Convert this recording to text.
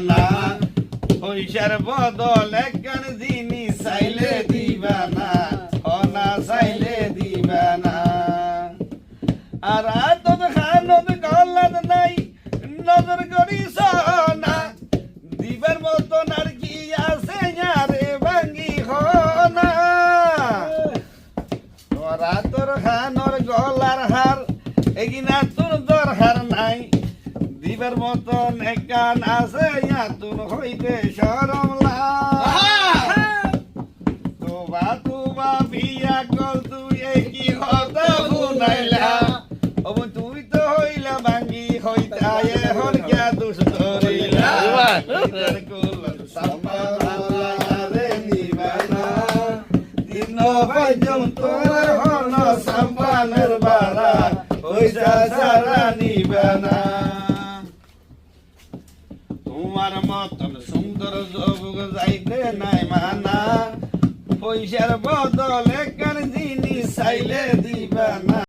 না পয়সার বদলে কেন জিনিস চাইলে দিবা না না চাইলে দিবা না আর তোর খানত গলাত নাই নজর করিস না দিবার মতন আর কি আছে রে ভাঙ্গি না তোরা তোর খানর গলার হার এগিনা তোর দরকার নাই দিবার মতন একান আছে তোর হইতে সরম তোবা তোবা বিয়া কল তুই কি হতা বুনাইলা অব তুই তো হইলা ভাঙ্গি হইতা এখন কে দুষ ধরিলা রে নিবানা দিন ভাইজম তোর হন সম্পানের বাড়া পয়সা সারা নিবানা তোমার মতন সুন্দর যুবক যাইতে নাই মানা পয়সার বদলে কেন জিনিস চাইলে দিবা না